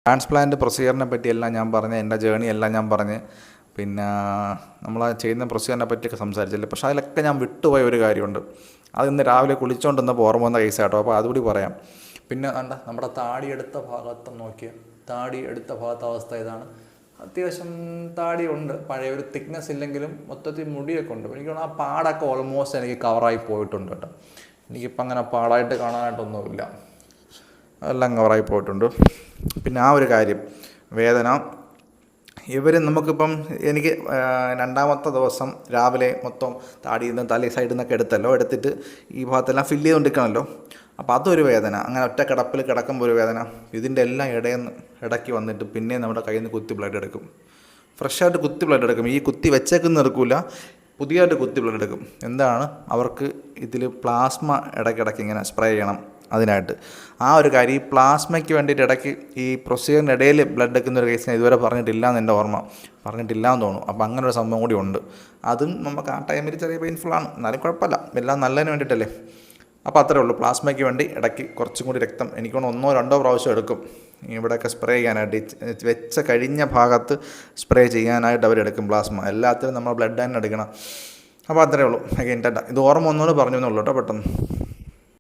Transplant പ്രൊസീജിയറിനെ പറ്റിയെല്ലാം ഞാൻ പറഞ്ഞ്, എൻ്റെ ജേണി എല്ലാം ഞാൻ പറഞ്ഞ്, പിന്നെ നമ്മൾ ചെയ്യുന്ന പ്രൊസീജിയറിനെ പറ്റിയൊക്കെ സംസാരിച്ചില്ലേ. പക്ഷേ അതിലൊക്കെ ഞാൻ വിട്ടുപോയ ഒരു കാര്യമുണ്ട്. അത് ഇന്ന് രാവിലെ കുളിച്ചുകൊണ്ടിരുന്നപ്പോൾ ഓർമ്മ വന്ന കേസാട്ടോ. അപ്പോൾ അതുകൂടി പറയാം. പിന്നെ നമ്മുടെ താടി എടുത്ത ഭാഗത്ത് നോക്കിയാൽ താടി എടുത്ത ഭാഗത്തെ അവസ്ഥ ഇതാണ്. അത്യാവശ്യം താടിയുണ്ട്, പഴയ ഒരു തിക്നെസ് ഇല്ലെങ്കിലും മൊത്തത്തിൽ മുടിയൊക്കെ ഉണ്ട്. എനിക്ക് തോന്നുന്നു ആ പാടൊക്കെ ഓൾമോസ്റ്റ് എനിക്ക് കവറായി പോയിട്ടുണ്ട് കേട്ടോ. എനിക്കിപ്പോൾ അങ്ങനെ പാടായിട്ട് കാണാനായിട്ടൊന്നുമില്ല, എല്ലാം കവറായി പോയിട്ടുണ്ട്. പിന്നെ ആ ഒരു കാര്യം, വേദന, നമുക്കിപ്പം എനിക്ക് രണ്ടാമത്തെ ദിവസം രാവിലെ മൊത്തം താടിയിൽ നിന്ന് തലേ സൈഡിൽ നിന്നൊക്കെ എടുത്തിട്ട് ഈ ഭാഗത്തെല്ലാം ഫില്ല് ചെയ്തുകൊണ്ടിരിക്കണമല്ലോ. അപ്പോൾ അതൊരു വേദന, അങ്ങനെ ഒറ്റ കിടപ്പിൽ കിടക്കുമ്പോൾ ഒരു വേദന. ഇതിൻ്റെ എല്ലാം ഇടയ്ക്ക് വന്നിട്ട് പിന്നെ നമ്മുടെ കയ്യിൽ നിന്ന് കുത്തി ബ്ലഡ് എടുക്കും. ഫ്രഷായിട്ട് കുത്തി ബ്ലഡ് എടുക്കും. ഈ കുത്തി വെച്ചേക്കുന്ന എടുക്കില്ല, പുതിയതായിട്ട് കുത്തി ബ്ലഡ് എടുക്കും. എന്താണ് അവർക്ക് ഇതിൽ പ്ലാസ്മ ഇടയ്ക്കിടയ്ക്ക് ഇങ്ങനെ സ്പ്രേ ചെയ്യണം. അതിനായിട്ട് ആ ഒരു കാര്യം, ഈ പ്ലാസ്മയ്ക്ക് വേണ്ടിയിട്ട് ഇടയ്ക്ക് ഈ പ്രൊസീജിയറിൻ്റെ ഇടയിൽ ബ്ലഡ് എടുക്കുന്ന ഒരു കേസിനെ ഇതുവരെ പറഞ്ഞിട്ടില്ല എന്ന് എൻ്റെ ഓർമ്മ, പറഞ്ഞിട്ടില്ല എന്ന് തോന്നുന്നു. അപ്പോൾ അങ്ങനെ ഒരു സംഭവം കൂടി ഉണ്ട്. അതും നമുക്ക് ആ ടൈമിൽ ചെറിയ പെയിൻഫുള്ളാണ്, എന്നാലും കുഴപ്പമില്ല, എല്ലാം നല്ലതിന് വേണ്ടിയിട്ടല്ലേ. അപ്പോൾ അത്രേ ഉള്ളൂ. പ്ലാസ്മയ്ക്ക് വേണ്ടി ഇടയ്ക്ക് കുറച്ചും കൂടി രക്തം എനിക്കൊന്ന് 1-2 പ്രാവശ്യം എടുക്കും ഇവിടെയൊക്കെ സ്പ്രേ ചെയ്യാനായിട്ട്. വെച്ച കഴിഞ്ഞ ഭാഗത്ത് സ്പ്രേ ചെയ്യാനായിട്ട് അവരെടുക്കും പ്ലാസ്മ. എല്ലാത്തിനും നമ്മൾ ബ്ലഡ് തന്നെ എടുക്കണം. അപ്പോൾ അത്രേ ഉള്ളൂ. ഇത് ഓർമ്മ ഒന്നുകൂടെ പറഞ്ഞു എന്നുള്ളൂ കേട്ടോ പെട്ടെന്ന്.